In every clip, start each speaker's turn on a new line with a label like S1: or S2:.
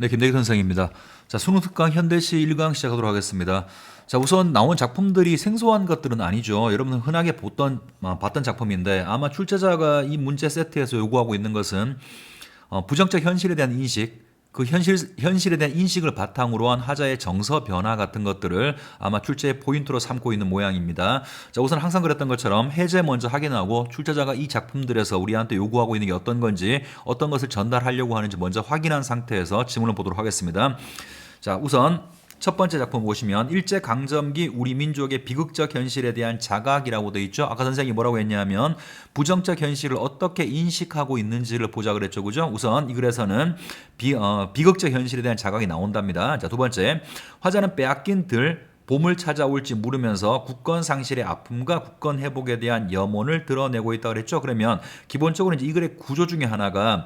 S1: 네, 김대기 선생입니다. 자, 수능 특강 현대시 1강 시작하도록 하겠습니다. 자, 우선 나온 작품들이 생소한 것들은 아니죠. 여러분은 흔하게 봤던 작품인데 아마 출제자가 이 문제 세트에서 요구하고 있는 것은 부정적 현실에 대한 인식, 그 현실에 대한 인식을 바탕으로 한 하자의 정서 변화 같은 것들을 아마 출제의 포인트로 삼고 있는 모양입니다. 자, 우선 항상 그랬던 것처럼 해제 먼저 확인하고 출제자가 이 작품들에서 우리한테 요구하고 있는 게 어떤 건지, 어떤 것을 전달하려고 하는지 먼저 확인한 상태에서 지문을 보도록 하겠습니다. 자, 우선 첫 번째 작품 보시면 일제강점기 우리 민족의 비극적 현실에 대한 자각이라고 되어 있죠. 아까 선생님이 뭐라고 했냐면 부정적 현실을 어떻게 인식하고 있는지를 보자 그랬죠. 그죠? 우선 이 글에서는 비극적 현실에 대한 자각이 나온답니다. 자, 두 번째, 화자는 빼앗긴 들 봄을 찾아올지 물으면서 국권 상실의 아픔과 국권 회복에 대한 염원을 드러내고 있다고 그랬죠. 그러면 기본적으로 이제 이 글의 구조 중에 하나가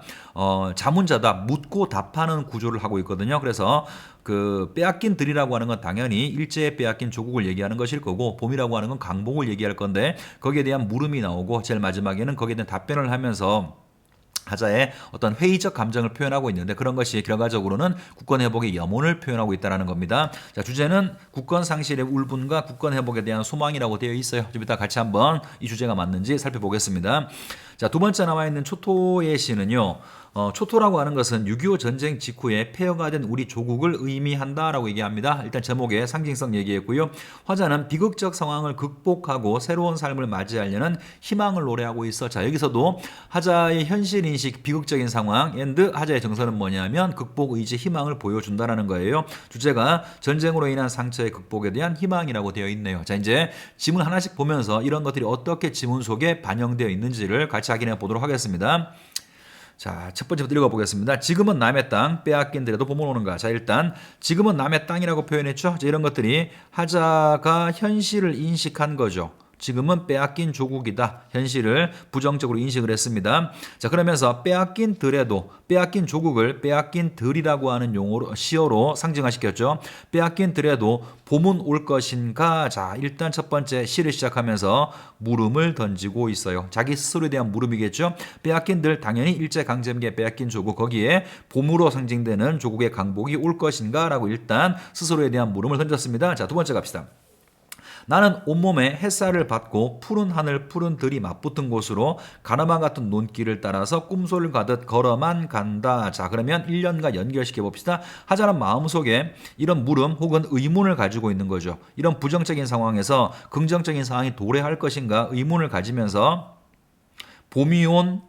S1: 자문자다 묻고 답하는 구조를 하고 있거든요. 그래서 그 빼앗긴 들이라고 하는 건 당연히 일제에 빼앗긴 조국을 얘기하는 것일 거고 봄이라고 하는 건 강복을 얘기할 건데 거기에 대한 물음이 나오고 제일 마지막에는 거기에 대한 답변을 하면서 하자의 어떤 회의적 감정을 표현하고 있는데 그런 것이 결과적으로는 국권 회복의 염원을 표현하고 있다는 겁니다. 자, 주제는 국권 상실의 울분과 국권 회복에 대한 소망이라고 되어 있어요. 좀 이따 같이 한번 이 주제가 맞는지 살펴보겠습니다. 자, 두 번째 나와 있는 초토의 시는요. 초토라고 하는 것은 6.25 전쟁 직후에 폐허가 된 우리 조국을 의미한다라고 얘기합니다. 일단 제목에 상징성 얘기했고요. 화자는 비극적 상황을 극복하고 새로운 삶을 맞이하려는 희망을 노래하고 있어. 자, 여기서도 하자의 현실 인식, 비극적인 상황, 앤드 하자의 정서는 뭐냐면 극복 의지, 희망을 보여준다라는 거예요. 주제가 전쟁으로 인한 상처의 극복에 대한 희망이라고 되어 있네요. 자, 이제 지문 하나씩 보면서 이런 것들이 어떻게 지문 속에 반영되어 있는지를 같이 확인해 보도록 하겠습니다. 자, 첫 번째부터 읽어보겠습니다. 지금은 남의 땅, 빼앗긴 들에도 봄은 오는가. 자, 일단 지금은 남의 땅이라고 표현했죠. 자, 이런 것들이 하자가 현실을 인식한 거죠. 지금은 빼앗긴 조국이다. 현실을 부정적으로 인식을 했습니다. 자, 그러면서 빼앗긴 들에도 빼앗긴 조국을 빼앗긴 들이라고 하는 용어로 시어로 상징화시켰죠. 빼앗긴 들에도 봄은 올 것인가? 자, 일단 첫 번째 시를 시작하면서 물음을 던지고 있어요. 자기 스스로에 대한 물음이겠죠. 빼앗긴 들 당연히 일제강점기에 빼앗긴 조국 거기에 봄으로 상징되는 조국의 강복이 올 것인가? 라고 일단 스스로에 대한 물음을 던졌습니다. 자, 두 번째 갑시다. 나는 온몸에 햇살을 받고 푸른 하늘 푸른 들이 맞붙은 곳으로 가나마 같은 논길을 따라서 꿈소를 가듯 걸어만 간다. 자, 그러면 1년과 연결시켜 봅시다. 하자는 마음속에 이런 물음 혹은 의문을 가지고 있는 거죠. 이런 부정적인 상황에서 긍정적인 상황이 도래할 것인가 의문을 가지면서 봄이 온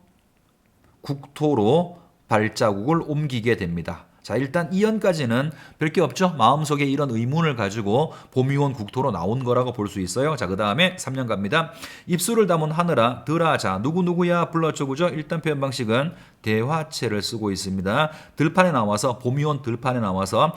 S1: 국토로 발자국을 옮기게 됩니다. 자, 일단 이연까지는 별 게 없죠. 마음속에 이런 의문을 가지고 봄이 온 국토로 나온 거라고 볼 수 있어요. 자, 그 다음에 3년 갑니다. 입술을 담은 하늘아 들아. 자, 누구누구야 불렀죠. 그죠? 일단 표현 방식은 대화체를 쓰고 있습니다. 들판에 나와서 봄이 온 들판에 나와서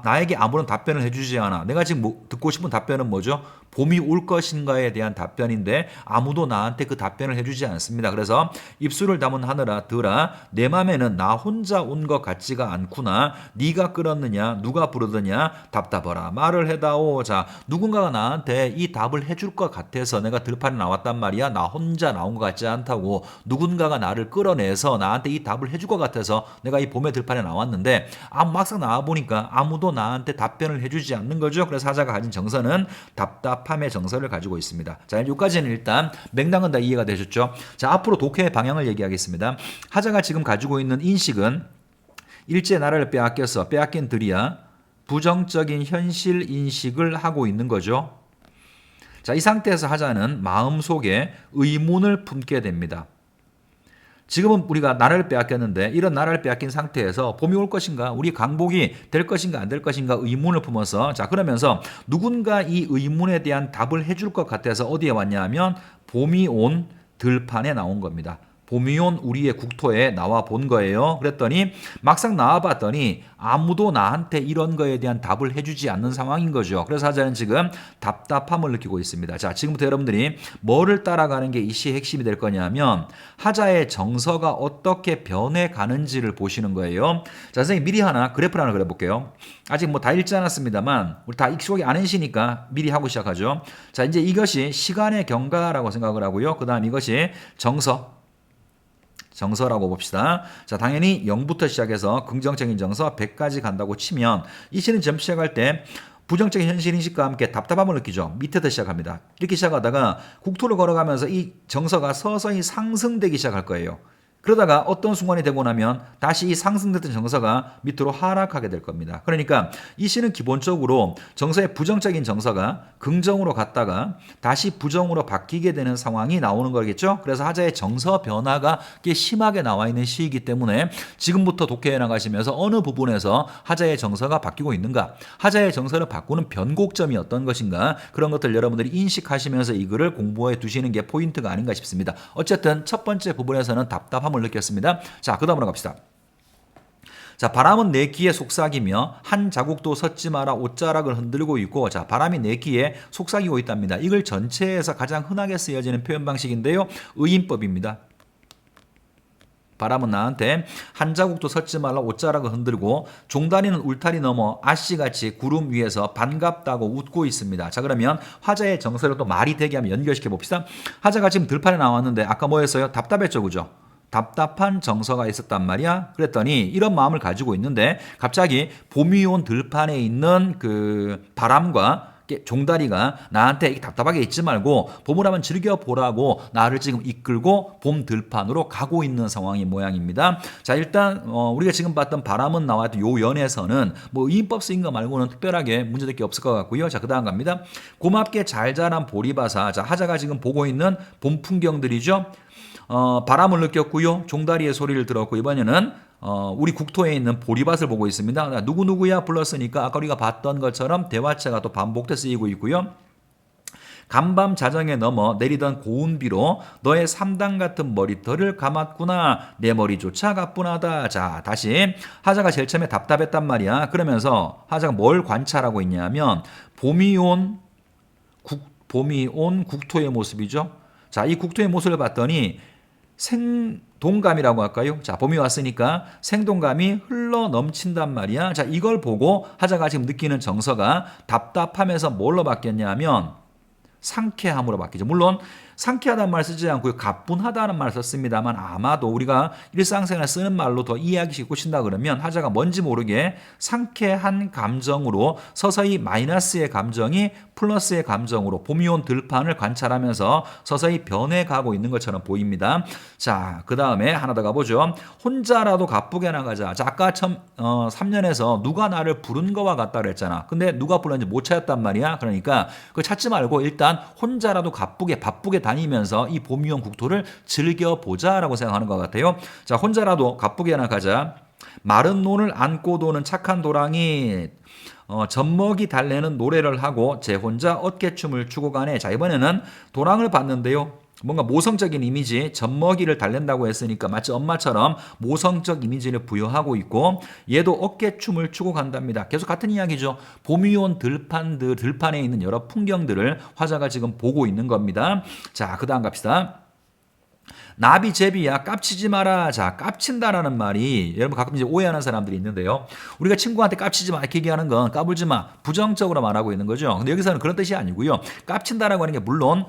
S1: 나에게 아무런 답변을 해주지 않아. 내가 지금 듣고 싶은 답변은 뭐죠? 봄이 올 것인가에 대한 답변인데 아무도 나한테 그 답변을 해주지 않습니다. 그래서 입술을 담은 하늘아 들아 내 맘에는 나 혼자 온 것 같지가 않구나. 네가 끌었느냐 누가 부르느냐 답답하라 말을 해다오. 자, 누군가가 나한테 이 답을 해줄 것 같아서 내가 들판에 나왔단 말이야. 나 혼자 나온 것 같지 않다고. 누군가가 나를 끌어내서 나한테 이 답을 해줄 것 같아서 내가 이 봄의 들판에 나왔는데 막상 나와보니까 아무도 나한테 답변을 해주지 않는 거죠. 그래서 하자가 가진 정서는 답답함의 정서를 가지고 있습니다. 자, 여기까지는 일단 맥락은 다 이해가 되셨죠? 자, 앞으로 독해의 방향을 얘기하겠습니다. 하자가 지금 가지고 있는 인식은 일제 나라를 빼앗겨서 빼앗긴 들이야 부정적인 현실 인식을 하고 있는 거죠. 자, 이 상태에서 하자는 마음속에 의문을 품게 됩니다. 지금은 우리가 나라를 빼앗겼는데 이런 나라를 빼앗긴 상태에서 봄이 올 것인가 우리 강복이 될 것인가 안 될 것인가 의문을 품어서 자, 그러면서 누군가 이 의문에 대한 답을 해줄 것 같아서 어디에 왔냐 하면 봄이 온 들판에 나온 겁니다. 봄이 온 우리의 국토에 나와 본 거예요. 그랬더니 막상 나와 봤더니 아무도 나한테 이런 거에 대한 답을 해주지 않는 상황인 거죠. 그래서 하자는 지금 답답함을 느끼고 있습니다. 자, 지금부터 여러분들이 뭐를 따라가는 게 이 시의 핵심이 될 거냐면 하자의 정서가 어떻게 변해가는지를 보시는 거예요. 자, 선생님 미리 하나 그래프를 하나 그려볼게요. 아직 뭐 다 읽지 않았습니다만 우리 다 익숙하게 아는 시니까 미리 하고 시작하죠. 자, 이제 이것이 시간의 경과라고 생각을 하고요. 그 다음 이것이 정서 정서라고 봅시다. 자, 당연히 0부터 시작해서 긍정적인 정서 100까지 간다고 치면 이 시는 점프 시작할 때 부정적인 현실 인식과 함께 답답함을 느끼죠. 밑에서 시작합니다. 이렇게 시작하다가 국토를 걸어가면서 이 정서가 서서히 상승되기 시작할 거예요. 그러다가 어떤 순간이 되고 나면 다시 이 상승됐던 정서가 밑으로 하락하게 될 겁니다. 그러니까 이 시는 기본적으로 정서의 부정적인 정서가 긍정으로 갔다가 다시 부정으로 바뀌게 되는 상황이 나오는 거겠죠. 그래서 하자의 정서 변화가 꽤 심하게 나와 있는 시이기 때문에 지금부터 독해해 나가시면서 어느 부분에서 하자의 정서가 바뀌고 있는가, 하자의 정서를 바꾸는 변곡점이 어떤 것인가, 그런 것들 여러분들이 인식하시면서 이 글을 공부해 두시는 게 포인트가 아닌가 싶습니다. 어쨌든 첫 번째 부분에서는 답답함을 느꼈습니다. 자, 그 다음으로 갑시다. 자, 바람은 내 귀에 속삭이며 한 자국도 섰지 마라 옷자락을 흔들고 있고, 자, 바람이 내 귀에 속삭이고 있답니다. 이걸 전체에서 가장 흔하게 쓰여지는 표현 방식인데요. 의인법입니다. 바람은 나한테 한 자국도 섰지 말라 옷자락을 흔들고 종다리는 울타리 넘어 아씨같이 구름 위에서 반갑다고 웃고 있습니다. 자, 그러면 화자의 정서를 또 말이 되게 하면 연결시켜 봅시다. 화자가 지금 들판에 나왔는데 아까 뭐였어요? 답답했죠, 그죠? 답답한 정서가 있었단 말이야. 그랬더니 이런 마음을 가지고 있는데 갑자기 봄이 온 들판에 있는 그 바람과 종다리가 나한테 답답하게 있지 말고 봄을 한번 즐겨보라고 나를 지금 이끌고 봄 들판으로 가고 있는 상황인 모양입니다. 자, 일단 우리가 지금 봤던 바람은 나왔던 요 연에서는 뭐 의인법 쓰인 거 말고는 특별하게 문제될 게 없을 것 같고요. 자, 그 다음 갑니다. 고맙게 잘 자란 보리바사. 자, 하자가 지금 보고 있는 봄 풍경들이죠. 바람을 느꼈고요. 종다리의 소리를 들었고, 이번에는 우리 국토에 있는 보리밭을 보고 있습니다. 누구누구야 불렀으니까 아까 우리가 봤던 것처럼 대화체가 또 반복돼 쓰이고 있고요. 간밤 자정에 넘어 내리던 고운 비로 너의 삼당 같은 머리털을 감았구나. 내 머리조차 가뿐하다. 자, 다시 하자가 제일 처음에 답답했단 말이야. 그러면서 하자가 뭘 관찰하고 있냐면 봄이 온 국토의 모습이죠. 자, 이 국토의 모습을 봤더니 생동감이라고 할까요? 자, 봄이 왔으니까 생동감이 흘러 넘친단 말이야. 자, 이걸 보고 하자가 지금 느끼는 정서가 답답하면서 뭘로 바뀌었냐면 상쾌함으로 바뀌죠. 물론 상쾌하다는 말 쓰지 않고 가뿐하다는 말 썼습니다만 아마도 우리가 일상생활 쓰는 말로 더 이해하기 쉽고 친다 그러면 하자가 뭔지 모르게 상쾌한 감정으로 서서히 마이너스의 감정이 플러스의 감정으로 봄이 온 들판을 관찰하면서 서서히 변해가고 있는 것처럼 보입니다. 자, 그 다음에 하나 더 가보죠. 혼자라도 가쁘게 나가자. 자, 아까 3년에서 누가 나를 부른 거와 같다 그랬잖아. 근데 누가 불렀는지 못 찾았단 말이야. 그러니까 그거 찾지 말고 일단 혼자라도 바쁘게 다니면서 이 봄이 온 국토를 즐겨보자라고 생각하는 것 같아요. 자, 혼자라도 가쁘게 나가자. 마른 논을 안고 도는 착한 도랑이 젖먹이 달래는 노래를 하고 제 혼자 어깨춤을 추고 가네. 자, 이번에는 도랑을 봤는데요. 뭔가 모성적인 이미지, 젖먹이를 달랜다고 했으니까 마치 엄마처럼 모성적 이미지를 부여하고 있고 얘도 어깨춤을 추고 간답니다. 계속 같은 이야기죠. 봄이 온 들판에 있는 여러 풍경들을 화자가 지금 보고 있는 겁니다. 자, 그 다음 갑시다. 나비제비야 깝치지 마라. 자, 깝친다라는 말이 여러분 가끔 이제 오해하는 사람들이 있는데요. 우리가 친구한테 깝치지 마 이렇게 얘기하는 건 까불지 마 부정적으로 말하고 있는 거죠. 근데 여기서는 그런 뜻이 아니고요. 깝친다라고 하는 게 물론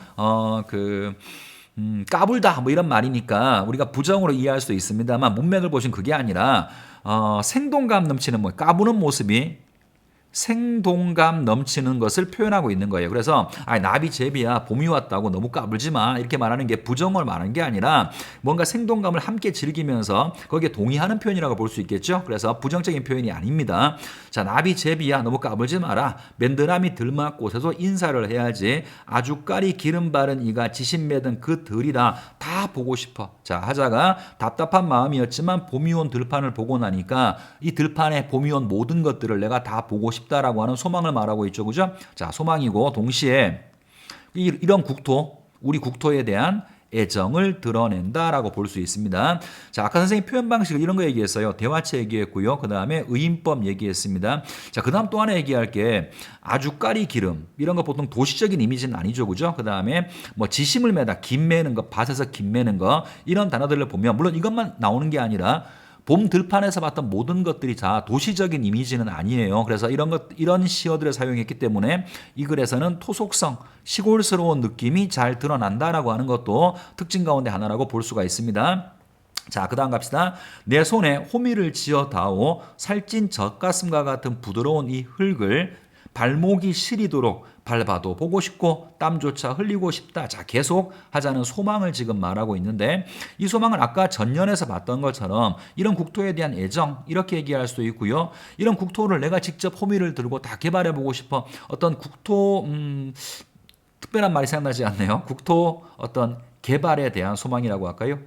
S1: 까불다 뭐 이런 말이니까 우리가 부정으로 이해할 수도 있습니다만 문맥을 보시면 그게 아니라 생동감 넘치는 까부는 모습이 생동감 넘치는 것을 표현하고 있는 거예요. 그래서 나비 제비야 봄이 왔다고 너무 까불지 마 이렇게 말하는 게 부정을 말하는 게 아니라 뭔가 생동감을 함께 즐기면서 거기에 동의하는 표현이라고 볼 수 있겠죠. 그래서 부정적인 표현이 아닙니다. 자, 나비 제비야 너무 까불지 마라. 맨드라미 들막꽃에서 인사를 해야지. 아주까리 기름 바른 이가 지신 매든 그 들이라 다 보고 싶어. 자, 하자가 답답한 마음이었지만 봄이 온 들판을 보고 나니까 이 들판에 봄이 온 모든 것들을 내가 다 보고 싶다라고 하는 소망을 말하고 있죠. 그죠? 자, 소망이고 동시에 이런 국토, 우리 국토에 대한 애정을 드러낸다라고 볼 수 있습니다. 자, 아까 선생님 표현 방식을 이런 거 얘기했어요. 대화체 얘기했고요. 그 다음에 의인법 얘기했습니다. 자, 그 다음 또 하나 얘기할 게 아주까리 기름 이런 거 보통 도시적인 이미지는 아니죠, 그죠? 그 다음에 뭐 지심을 매다 김 매는 거, 밭에서 김 매는 거 이런 단어들을 보면 물론 이것만 나오는 게 아니라 봄 들판에서 봤던 모든 것들이 다 도시적인 이미지는 아니에요. 그래서 이런 시어들을 사용했기 때문에 이 글에서는 토속성, 시골스러운 느낌이 잘 드러난다라고 하는 것도 특징 가운데 하나라고 볼 수가 있습니다. 자, 그 다음 갑시다. 내 손에 호미를 지어 닿오 살찐 젖가슴과 같은 부드러운 이 흙을 발목이 시리도록 밟아도 보고 싶고 땀조차 흘리고 싶다. 자, 계속 하자는 소망을 지금 말하고 있는데 이 소망을 아까 전년에서 봤던 것처럼 이런 국토에 대한 애정 이렇게 얘기할 수도 있고요. 이런 국토를 내가 직접 호미를 들고 다 개발해 보고 싶어. 어떤 국토 특별한 말이 생각나지 않네요. 국토 어떤 개발에 대한 소망이라고 할까요?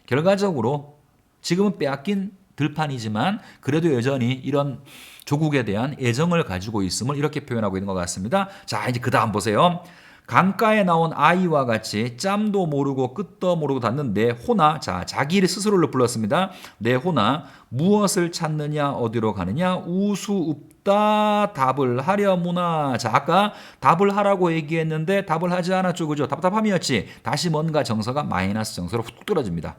S1: 결과적으로 지금은 빼앗긴 들판이지만 그래도 여전히 이런 조국에 대한 애정을 가지고 있음을 이렇게 표현하고 있는 것 같습니다. 자, 이제 그 다음 보세요. 강가에 나온 아이와 같이 짬도 모르고 끝도 모르고 닿는 내 호나, 자, 자기 스스로를 불렀습니다. 내 호나, 무엇을 찾느냐, 어디로 가느냐, 우수읍다 답을 하려무나. 자, 아까 답을 하라고 얘기했는데 답을 하지 않았죠, 그죠? 답답함이었지. 다시 뭔가 정서가 마이너스 정서로 훅 떨어집니다.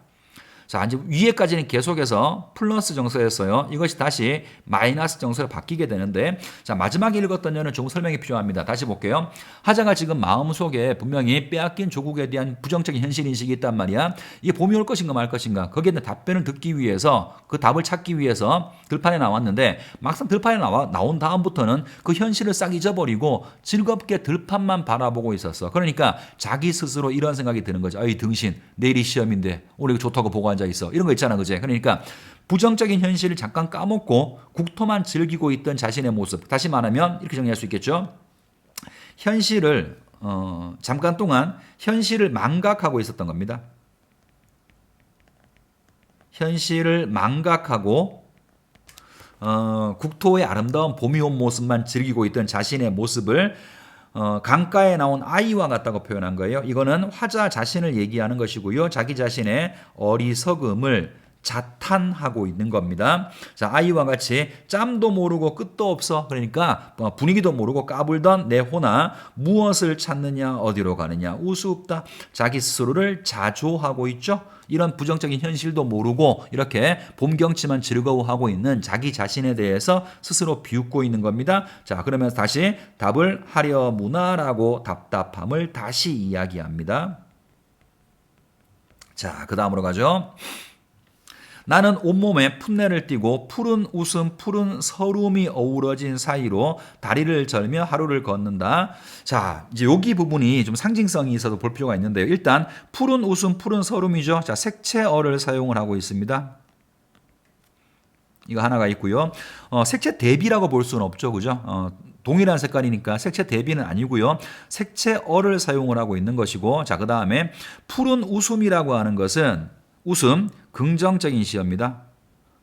S1: 자, 이제 위에까지는 계속해서 플러스 정서였어요. 이것이 다시 마이너스 정서로 바뀌게 되는데, 자, 마지막에 읽었던 여는 조금 설명이 필요합니다. 다시 볼게요. 하자가 지금 마음속에 분명히 빼앗긴 조국에 대한 부정적인 현실인식이 있단 말이야. 이게 봄이 올 것인가 말 것인가. 거기에 대한 답변을 듣기 위해서, 그 답을 찾기 위해서 들판에 나왔는데, 막상 들판에 나온 다음부터는 그 현실을 싹 잊어버리고 즐겁게 들판만 바라보고 있었어. 그러니까 자기 스스로 이런 생각이 드는 거죠. 어이 등신, 내일이 시험인데 오늘 이거 좋다고 보고 앉아 있어. 이런 거 있잖아, 그제? 그러니까 부정적인 현실을 잠깐 까먹고 국토만 즐기고 있던 자신의 모습. 다시 말하면 이렇게 정리할 수 있겠죠. 현실을 잠깐 동안 현실을 망각하고 있었던 겁니다. 현실을 망각하고 국토의 아름다운 봄이 온 모습만 즐기고 있던 자신의 모습을 강가에 나온 아이와 같다고 표현한 거예요. 이거는 화자 자신을 얘기하는 것이고요. 자기 자신의 어리석음을 자탄하고 있는 겁니다. 자, 아이와 같이 짬도 모르고 끝도 없어. 그러니까 분위기도 모르고 까불던 내 호나 무엇을 찾느냐 어디로 가느냐 우스없다. 자기 스스로를 자조하고 있죠. 이런 부정적인 현실도 모르고 이렇게 봄 경치만 즐거워하고 있는 자기 자신에 대해서 스스로 비웃고 있는 겁니다. 자, 그러면서 다시 답을 하려무나라고 답답함을 다시 이야기합니다. 자, 그 다음으로 가죠. 나는 온몸에 풋내를 띠고 푸른 웃음, 푸른 서름이 어우러진 사이로 다리를 절며 하루를 걷는다. 자, 이제 여기 부분이 좀 상징성이 있어서 볼 필요가 있는데요. 일단 푸른 웃음, 푸른 서름이죠. 자, 색채어를 사용을 하고 있습니다. 이거 하나가 있고요. 색채 대비라고 볼 수는 없죠, 그죠? 동일한 색깔이니까 색채 대비는 아니고요. 색채어를 사용을 하고 있는 것이고, 자, 그 다음에 푸른 웃음이라고 하는 것은 웃음, 긍정적인 시입니다.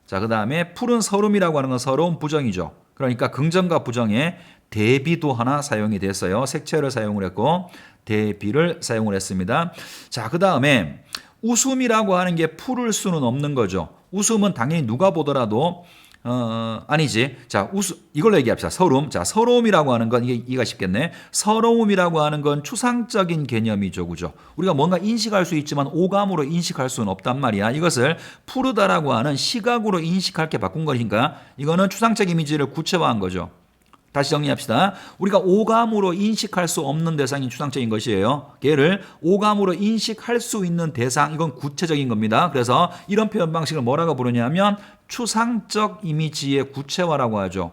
S1: 자, 그 다음에 푸른 서름이라고 하는 건 서러운 부정이죠. 그러니까 긍정과 부정의 대비도 하나 사용이 됐어요. 색채를 사용을 했고 대비를 사용을 했습니다. 자, 그 다음에 웃음이라고 하는 게 풀을 수는 없는 거죠. 웃음은 당연히 누가 보더라도 아니지. 자, 이걸로 얘기합시다. 서러움. 자, 서러움이라고 하는 건 이해가 쉽겠네. 서러움이라고 하는 건 추상적인 개념이죠. 그죠? 우리가 뭔가 인식할 수 있지만 오감으로 인식할 수는 없단 말이야. 이것을 푸르다라고 하는 시각으로 인식할 게 바꾼 거니까 이거는 추상적 이미지를 구체화한 거죠. 다시 정리합시다. 우리가 오감으로 인식할 수 없는 대상이 추상적인 것이에요. 얘를 오감으로 인식할 수 있는 대상, 이건 구체적인 겁니다. 그래서 이런 표현 방식을 뭐라고 부르냐면 추상적 이미지의 구체화라고 하죠.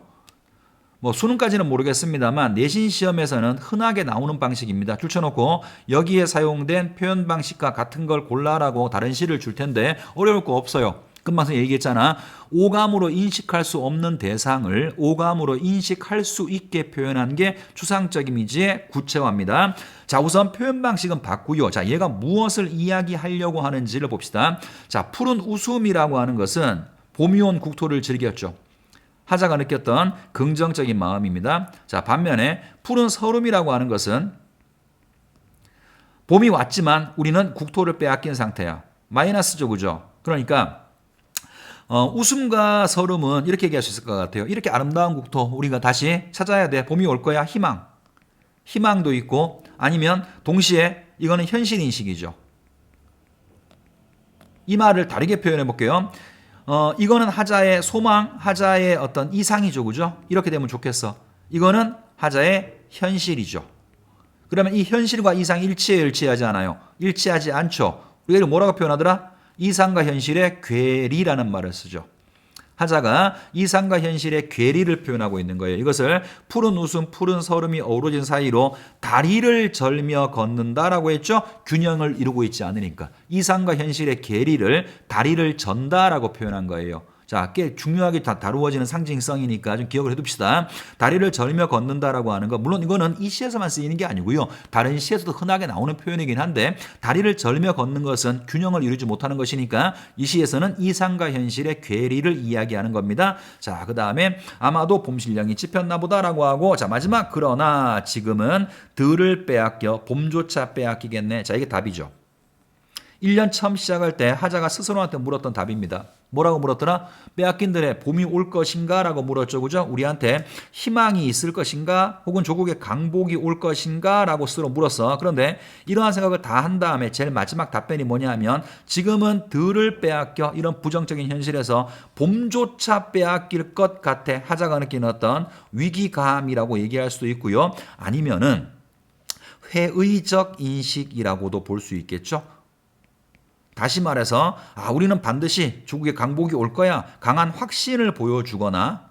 S1: 뭐 수능까지는 모르겠습니다만 내신 시험에서는 흔하게 나오는 방식입니다. 줄쳐놓고 여기에 사용된 표현 방식과 같은 걸 골라라고 다른 시를 줄 텐데 어려울 거 없어요. 금방 얘기했잖아. 오감으로 인식할 수 없는 대상을 오감으로 인식할 수 있게 표현한 게 추상적 이미지의 구체화입니다. 자, 우선 표현 방식은 바꾸요. 자, 얘가 무엇을 이야기하려고 하는지를 봅시다. 자, 푸른 웃음이라고 하는 것은 봄이 온 국토를 즐겼죠. 하자가 느꼈던 긍정적인 마음입니다. 자, 반면에 푸른 서름이라고 하는 것은 봄이 왔지만 우리는 국토를 빼앗긴 상태야. 마이너스죠, 그죠? 그러니까 웃음과 서름은 이렇게 얘기할 수 있을 것 같아요. 이렇게 아름다운 국토 우리가 다시 찾아야 돼. 봄이 올 거야. 희망도 있고 아니면 동시에 이거는 현실인식이죠. 이 말을 다르게 표현해 볼게요. 이거는 하자의 소망, 하자의 어떤 이상이죠. 그죠? 이렇게 되면 좋겠어. 이거는 하자의 현실이죠. 그러면 이 현실과 이상이 일치하지 않아요. 일치하지 않죠. 우리가 이걸 뭐라고 표현하더라? 이상과 현실의 괴리라는 말을 쓰죠. 하자가 이상과 현실의 괴리를 표현하고 있는 거예요. 이것을 푸른 웃음, 푸른 서름이 어우러진 사이로 다리를 절며 걷는다라고 했죠. 균형을 이루고 있지 않으니까. 이상과 현실의 괴리를 다리를 전다라고 표현한 거예요. 자, 꽤 중요하게 다루어지는 상징성이니까 좀 기억을 해둡시다. 다리를 절며 걷는다라고 하는 거, 물론 이거는 이 시에서만 쓰이는 게 아니고요. 다른 시에서도 흔하게 나오는 표현이긴 한데, 다리를 절며 걷는 것은 균형을 이루지 못하는 것이니까 이 시에서는 이상과 현실의 괴리를 이야기하는 겁니다. 자, 그 다음에 아마도 봄신령이 찝혔나 보다라고 하고, 자, 마지막 그러나 지금은 들을 빼앗겨 봄조차 빼앗기겠네. 자, 이게 답이죠. 1년 처음 시작할 때 하자가 스스로한테 물었던 답입니다. 뭐라고 물었더라? 빼앗긴 들에 봄이 올 것인가? 라고 물었죠. 그죠? 우리한테 희망이 있을 것인가? 혹은 조국의 강복이 올 것인가? 라고 스스로 물었어. 그런데 이러한 생각을 다 한 다음에 제일 마지막 답변이 뭐냐 하면 지금은 들을 빼앗겨 이런 부정적인 현실에서 봄조차 빼앗길 것 같아 하자가 느끼는 어떤 위기감이라고 얘기할 수도 있고요. 아니면은 회의적 인식이라고도 볼 수 있겠죠. 다시 말해서 우리는 반드시 조국의 강복이 올 거야. 강한 확신을 보여주거나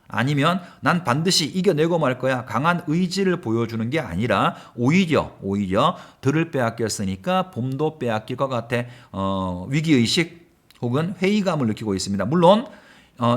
S1: 아니면 난 반드시 이겨내고 말 거야. 강한 의지를 보여주는 게 아니라 오히려 들을 빼앗겼으니까 봄도 빼앗길 것 같아. 위기의식 혹은 회의감을 느끼고 있습니다. 물론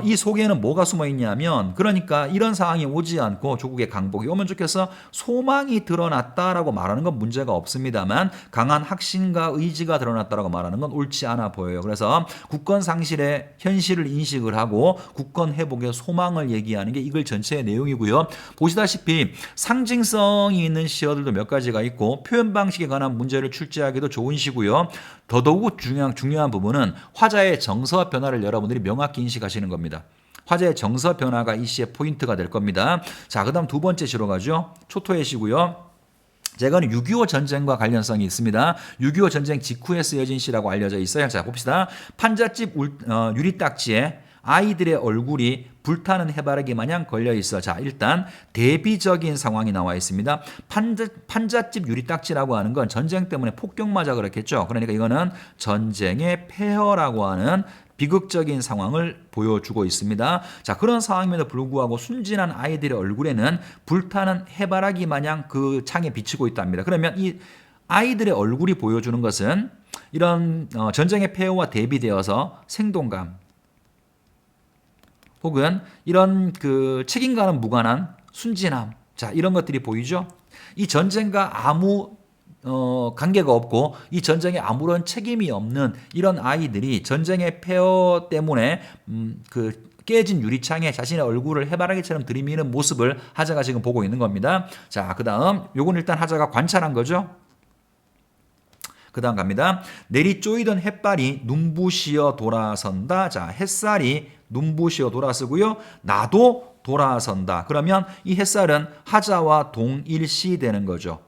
S1: 이 속에는 뭐가 숨어 있냐면 그러니까 이런 상황이 오지 않고 조국의 강복이 오면 좋겠어 소망이 드러났다라고 말하는 건 문제가 없습니다만 강한 확신과 의지가 드러났다라고 말하는 건 옳지 않아 보여요. 그래서 국권 상실의 현실을 인식을 하고 국권 회복의 소망을 얘기하는 게 이걸 전체의 내용이고요. 보시다시피 상징성이 있는 시어들도 몇 가지가 있고 표현 방식에 관한 문제를 출제하기도 좋은 시고요. 더더욱 중요한 부분은 화자의 정서 변화를 여러분들이 명확히 인식하시는 겁니다. 화자의 정서 변화가 이 시의 포인트가 될 겁니다. 자, 그 다음 두 번째 시로 가죠. 초토의 시고요. 제가는 6.25 전쟁과 관련성이 있습니다. 6.25 전쟁 직후에 쓰여진 시라고 알려져 있어요. 자, 봅시다. 판잣집 유리딱지에 아이들의 얼굴이 불타는 해바라기 마냥 걸려 있어. 자, 일단 대비적인 상황이 나와 있습니다. 판잣집 유리딱지라고 하는 건 전쟁 때문에 폭격 맞아 그렇겠죠. 그러니까 이거는 전쟁의 폐허라고 하는 비극적인 상황을 보여주고 있습니다. 자, 그런 상황임에도 불구하고 순진한 아이들의 얼굴에는 불타는 해바라기 마냥 그 창에 비치고 있답니다. 그러면 이 아이들의 얼굴이 보여주는 것은 이런 전쟁의 폐허와 대비되어서 생동감 혹은 이런 그 책임과는 무관한 순진함, 자, 이런 것들이 보이죠. 이 전쟁과 아무 관계가 없고 이 전쟁에 아무런 책임이 없는 이런 아이들이 전쟁의 폐허 때문에 그 깨진 유리창에 자신의 얼굴을 해바라기처럼 들이미는 모습을 하자가 지금 보고 있는 겁니다. 자, 그 다음 요건 일단 하자가 관찰한 거죠. 그 다음 갑니다. 내리 쪼이던 햇발이 눈부시어 돌아선다. 자, 햇살이 눈부시어 돌아서고요. 나도 돌아선다. 그러면 이 햇살은 하자와 동일시 되는 거죠.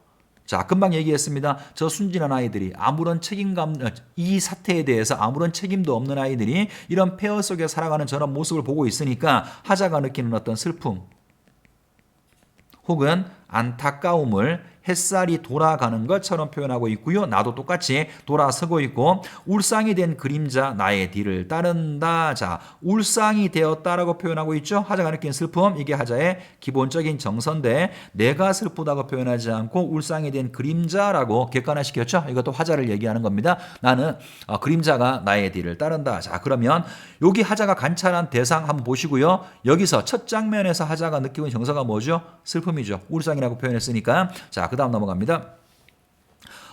S1: 자, 금방 얘기했습니다. 저 순진한 아이들이 아무런 책임감, 이 사태에 대해서 아무런 책임도 없는 아이들이 이런 폐허 속에 살아가는 저런 모습을 보고 있으니까 하자가 느끼는 어떤 슬픔 혹은 안타까움을 햇살이 돌아가는 것처럼 표현하고 있고요. 나도 똑같이 돌아서고 있고 울상이 된 그림자 나의 뒤를 따른다. 자, 울상이 되었다라고 표현하고 있죠. 하자가 느낀 슬픔, 이게 하자의 기본적인 정서인데 내가 슬프다고 표현하지 않고 울상이 된 그림자라고 객관화시켰죠. 이것도 화자를 얘기하는 겁니다. 나는 그림자가 나의 뒤를 따른다. 자, 그러면 여기 하자가 관찰한 대상 한번 보시고요. 여기서 첫 장면에서 하자가 느끼고 있는 정서가 뭐죠? 슬픔이죠. 울상이라고 표현했으니까. 자, 그 다음 넘어갑니다.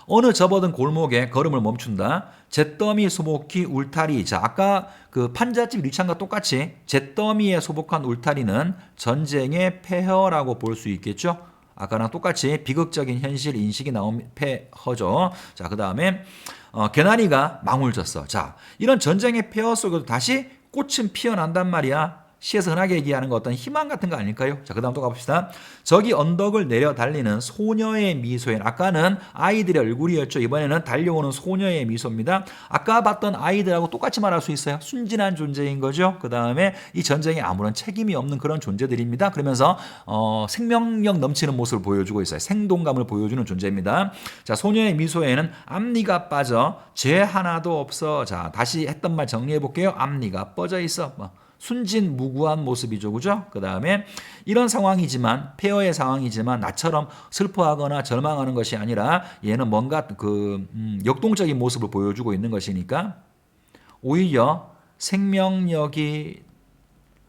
S1: 어느 접어든 골목에 걸음을 멈춘다. 잿더미 소복히 울타리. 자, 아까 그 판잣집 유리창과 똑같이 잿더미에 소복한 울타리는 전쟁의 폐허라고 볼 수 있겠죠. 아까랑 똑같이 비극적인 현실 인식이 나온 폐허죠. 자, 그 다음에 개나리가 망울졌어. 자, 이런 전쟁의 폐허 속에도 다시 꽃은 피어난단 말이야. 시에서 흔하게 얘기하는 거 어떤 희망 같은 거 아닐까요? 자, 그 다음 또 가봅시다. 저기 언덕을 내려 달리는 소녀의 미소엔, 아까는 아이들의 얼굴이었죠. 이번에는 달려오는 소녀의 미소입니다. 아까 봤던 아이들하고 똑같이 말할 수 있어요. 순진한 존재인 거죠. 그 다음에 이 전쟁에 아무런 책임이 없는 그런 존재들입니다. 그러면서 생명력 넘치는 모습을 보여주고 있어요. 생동감을 보여주는 존재입니다. 자, 소녀의 미소에는 앞니가 빠져 죄 하나도 없어. 자, 다시 했던 말 정리해 볼게요. 앞니가 뻗어 있어. 순진무구한 모습이죠. 그죠? 그 다음에 이런 상황이지만, 폐허의 상황이지만 나처럼 슬퍼하거나 절망하는 것이 아니라 얘는 뭔가 역동적인 모습을 보여주고 있는 것이니까 오히려 생명력이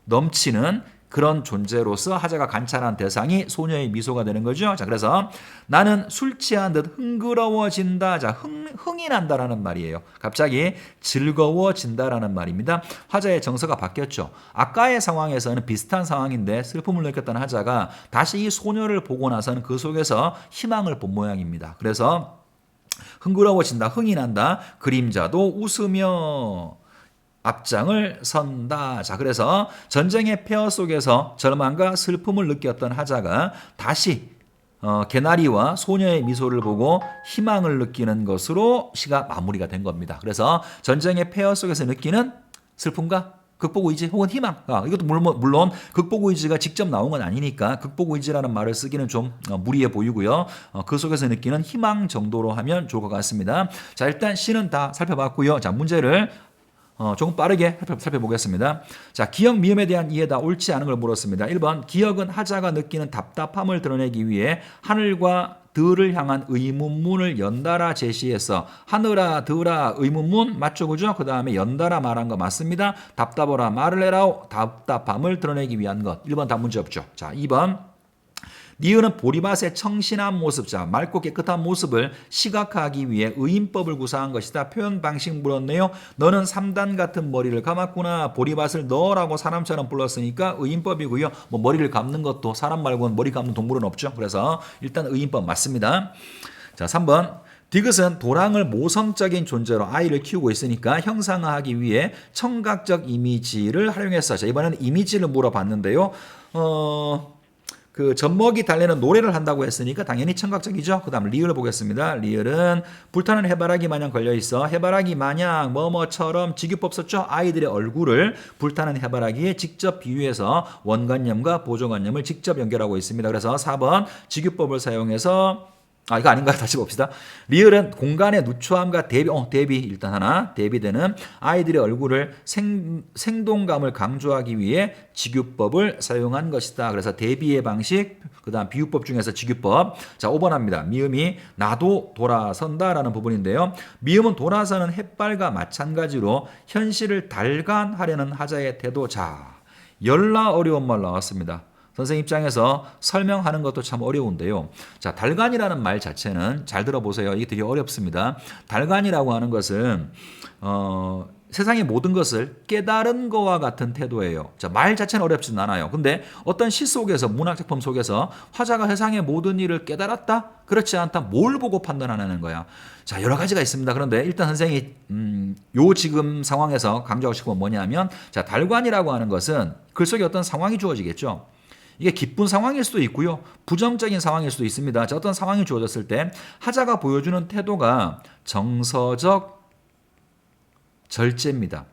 S1: 넘치는 그런 존재로서 하자가 관찰한 대상이 소녀의 미소가 되는 거죠. 자, 그래서 나는 술 취한 듯 흥그러워진다. 자, 흥이 난다라는 말이에요. 갑자기 즐거워진다라는 말입니다. 하자의 정서가 바뀌었죠. 아까의 상황에서는 비슷한 상황인데 슬픔을 느꼈던 하자가 다시 이 소녀를 보고 나서는 그 속에서 희망을 본 모양입니다. 그래서 흥그러워진다, 흥이 난다, 그림자도 웃으며 앞장을 선다. 자, 그래서 전쟁의 폐허 속에서 절망과 슬픔을 느꼈던 하자가 다시 개나리와 소녀의 미소를 보고 희망을 느끼는 것으로 시가 마무리가 된 겁니다. 그래서 전쟁의 폐허 속에서 느끼는 슬픔과 극복 의지 혹은 희망. 이것도 물론 극복 의지가 직접 나온 건 아니니까 극복 의지라는 말을 쓰기는 좀 무리해 보이고요. 그 속에서 느끼는 희망 정도로 하면 좋을 것 같습니다. 자, 일단 시는 다 살펴봤고요. 자, 문제를 조금 빠르게 살펴보겠습니다. 자, 기역 미음에 대한 이해다 옳지 않은 걸 물었습니다. 1번 기역은 하자가 느끼는 답답함을 드러내기 위해 하늘과 들을 향한 의문문을 연달아 제시해서 하늘아 들아 의문문 맞죠? 그죠? 그 다음에 연달아 말한 거 맞습니다. 답답하라 말을 해라 답답함을 드러내기 위한 것. 1번 다 문제 없죠. 자, 2번 니은은 보리밭의 청신한 모습, 자, 맑고 깨끗한 모습을 시각화하기 위해 의인법을 구사한 것이다. 표현 방식 물었네요. 너는 3단 같은 머리를 감았구나. 보리밭을 너라고 사람처럼 불렀으니까 의인법이고요. 뭐 머리를 감는 것도 사람 말고는 머리 감는 동물은 없죠. 그래서 일단 의인법 맞습니다. 자, 3번. 디귿은 도랑을 모성적인 존재로 아이를 키우고 있으니까 형상화하기 위해 청각적 이미지를 활용했어. 자, 이번에는 이미지를 물어봤는데요. 그 젖먹이 달래는 노래를 한다고 했으니까 당연히 청각적이죠. 그 다음 리을을 보겠습니다. 리을은 불타는 해바라기 마냥 걸려있어. 해바라기 마냥 뭐뭐처럼 직유법 썼죠. 아이들의 얼굴을 불타는 해바라기에 직접 비유해서 원관념과 보조관념을 직접 연결하고 있습니다. 그래서 4번 직유법을 사용해서 이거 아닌가요? 다시 봅시다. 리을은 공간의 누추함과 대비 일단 하나 대비되는 아이들의 얼굴을 생동감을 강조하기 위해 직유법을 사용한 것이다. 그래서 대비의 방식, 그 다음 비유법 중에서 직유법. 자, 5번 합니다. 미음이 나도 돌아선다라는 부분인데요. 미음은 돌아서는 햇발과 마찬가지로 현실을 달관하려는 하자의 태도. 자, 열나 어려운 말 나왔습니다. 선생님 입장에서 설명하는 것도 참 어려운데요. 자, 달관이라는 말 자체는 잘 들어보세요. 이게 되게 어렵습니다. 달관이라고 하는 것은 세상의 모든 것을 깨달은 거와 같은 태도예요. 자, 말 자체는 어렵진 않아요. 근데 어떤 시 속에서, 문학작품 속에서 화자가 세상의 모든 일을 깨달았다? 그렇지 않다? 뭘 보고 판단하는 거야? 자, 여러 가지가 있습니다. 그런데 일단 선생님이 요 지금 상황에서 강조하고 싶은 건 뭐냐면, 자, 달관이라고 하는 것은 글 속에 어떤 상황이 주어지겠죠. 이게 기쁜 상황일 수도 있고요. 부정적인 상황일 수도 있습니다. 자, 어떤 상황이 주어졌을 때 하자가 보여주는 태도가 정서적 절제입니다.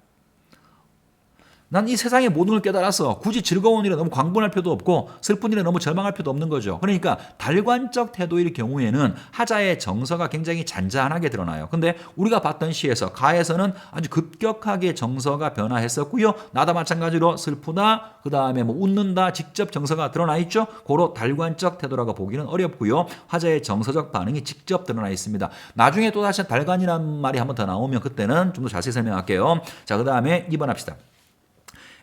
S1: 난 이 세상의 모든 걸 깨달았어. 굳이 즐거운 일에 너무 광분할 필요도 없고 슬픈 일에 너무 절망할 필요도 없는 거죠. 그러니까 달관적 태도일 경우에는 하자의 정서가 굉장히 잔잔하게 드러나요. 근데 우리가 봤던 시에서 가에서는 아주 급격하게 정서가 변화했었고요. 나다 마찬가지로 슬프다, 그 다음에 뭐 웃는다, 직접 정서가 드러나 있죠. 고로 달관적 태도라고 보기는 어렵고요. 하자의 정서적 반응이 직접 드러나 있습니다. 나중에 또 다시 달관이라는 말이 한 번 더 나오면 그때는 좀 더 자세히 설명할게요. 자, 그 다음에 2번 합시다.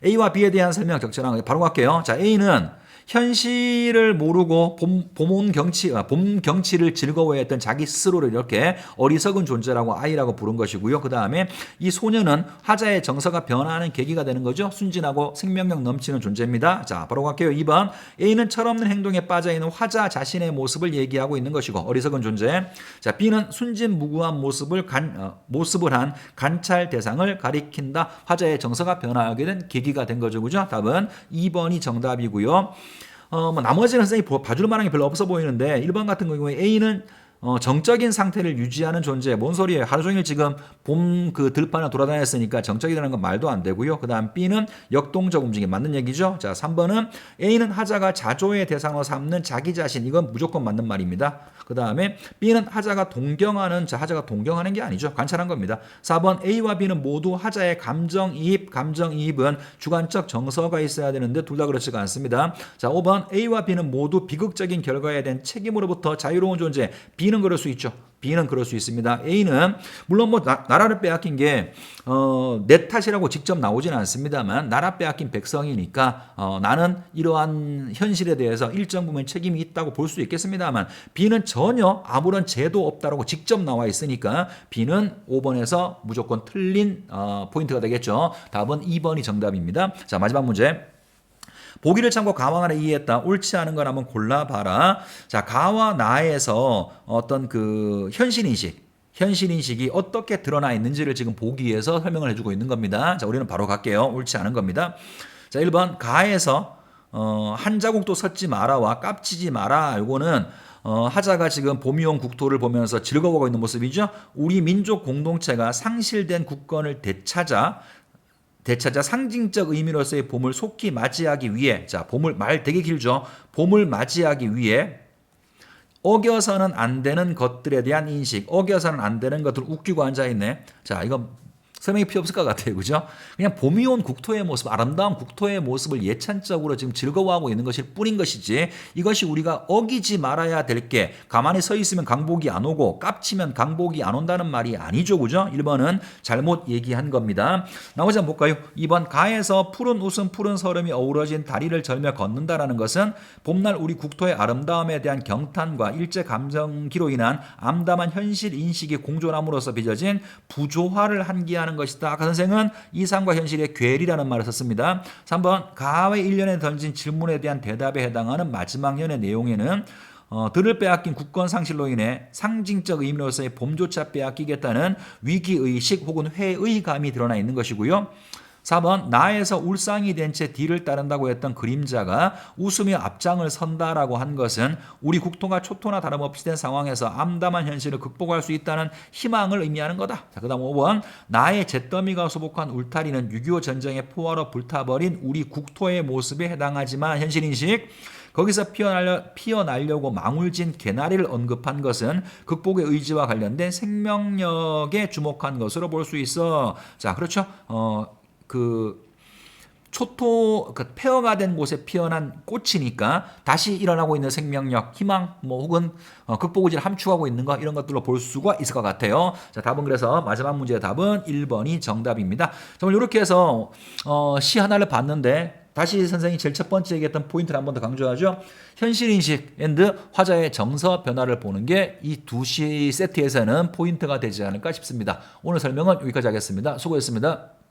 S1: A와 B에 대한 설명 적절한 거 바로 갈게요. 자, A는 현실을 모르고 봄 경치를 즐거워했던 자기 스스로를 이렇게 어리석은 존재라고 아이라고 부른 것이고요. 그 다음에 이 소녀는 하자의 정서가 변화하는 계기가 되는 거죠. 순진하고 생명력 넘치는 존재입니다. 자, 바로 갈게요. 2번. A는 철없는 행동에 빠져있는 화자 자신의 모습을 얘기하고 있는 것이고 어리석은 존재. 자, B는 순진무구한 모습을 한 관찰 대상을 가리킨다. 화자의 정서가 변화하게 된 계기가 얘기가 된 거죠. 그죠? 답은 2번이 정답이고요. 뭐 나머지는 선생님이 봐줄 만한 게 별로 없어 보이는데 1번 같은 경우에 A는 정적인 상태를 유지하는 존재. 뭔 소리예요? 하루 종일 지금 봄 그 들판을 돌아다녔으니까 정적이라는 건 말도 안 되고요. 그 다음 B는 역동적 움직임. 맞는 얘기죠? 자, 3번은 A는 하자가 자조의 대상으로 삼는 자기 자신. 이건 무조건 맞는 말입니다. 그 다음에 B는 하자가 동경하는, 자, 하자가 동경하는 게 아니죠. 관찰한 겁니다. 4번 A와 B는 모두 하자의 감정이입은 주관적 정서가 있어야 되는데 둘 다 그렇지가 않습니다. 자, 5번 A와 B는 모두 비극적인 결과에 대한 책임으로부터 자유로운 존재. B는 그럴 수 있죠. B는 그럴 수 있습니다. A는 물론 뭐 나라를 빼앗긴 게 내 탓이라고 직접 나오지는 않습니다만 나라 빼앗긴 백성이니까 나는 이러한 현실에 대해서 일정 부분 책임이 있다고 볼 수 있겠습니다만 B는 전혀 아무런 죄도 없다라고 직접 나와 있으니까 B는 5번에서 무조건 틀린 포인트가 되겠죠. 답은 2번이 정답입니다. 자, 마지막 문제. 보기를 참고 가와 나를 이해했다. 옳지 않은 걸 한번 골라봐라. 자, 가와 나에서 어떤 그 현실인식이 어떻게 드러나 있는지를 지금 보기에서 설명을 해주고 있는 겁니다. 자, 우리는 바로 갈게요. 옳지 않은 겁니다. 자, 1번 가에서 한 자국도 섰지 마라와 깝치지 마라. 요거는 하자가 지금 봄이 온 국토를 보면서 즐거워하고 있는 모습이죠. 우리 민족 공동체가 상실된 국권을 되찾아 상징적 의미로서의 봄을 속히 맞이하기 위해, 자, 봄을, 말 되게 길죠. 봄을 맞이하기 위해 어겨서는 안 되는 것들에 대한 인식, 어겨서는 안 되는 것들 웃기고 앉아있네. 자, 이거 설명이 필요 없을 것 같아요. 그죠? 그냥 봄이 온 국토의 모습, 아름다운 국토의 모습을 예찬적으로 지금 즐거워하고 있는 것일 뿐인 것이지 이것이 우리가 어기지 말아야 될 게 가만히 서 있으면 강복이 안 오고 깝치면 강복이 안 온다는 말이 아니죠. 그죠? 1번은 잘못 얘기한 겁니다. 나머지 한번 볼까요? 2번 가에서 푸른 웃음 푸른 서름이 어우러진 다리를 절며 걷는다라는 것은 봄날 우리 국토의 아름다움에 대한 경탄과 일제 감정기로 인한 암담한 현실 인식이 공존함으로써 빚어진 부조화를 한기하는 것이다. 아까 선생은 이상과 현실의 괴리라는 말을 썼습니다. 3번 가의 1년에 던진 질문에 대한 대답에 해당하는 마지막 년의 내용에는 들을 빼앗긴 국권 상실로 인해 상징적 의미로서의 봄조차 빼앗기겠다는 위기의식 혹은 회의감이 드러나 있는 것이고요. 4번 나에서 울상이 된 채 뒤를 따른다고 했던 그림자가 웃으며 앞장을 선다라고 한 것은 우리 국토가 초토나 다름없이 된 상황에서 암담한 현실을 극복할 수 있다는 희망을 의미하는 거다. 자, 그다음 5번 나의 잿더미가 소복한 울타리는 6.25 전쟁의 포화로 불타버린 우리 국토의 모습에 해당하지만 현실인식 거기서 피어나려고 망울진 개나리를 언급한 것은 극복의 의지와 관련된 생명력에 주목한 것으로 볼 수 있어. 자, 그렇죠. 폐허가 된 곳에 피어난 꽃이니까 다시 일어나고 있는 생명력, 희망, 뭐 혹은 극복 의지를 함축하고 있는 거 이런 것들로 볼 수가 있을 것 같아요. 자, 답은 그래서 마지막 문제의 답은 1번이 정답입니다. 정말 이렇게 해서 시 하나를 봤는데 다시 선생님이 제일 첫 번째 얘기했던 포인트를 한 번 더 강조하죠. 현실인식 앤드 화자의 정서 변화를 보는 게 이 두 시 세트에서는 포인트가 되지 않을까 싶습니다. 오늘 설명은 여기까지 하겠습니다. 수고했습니다.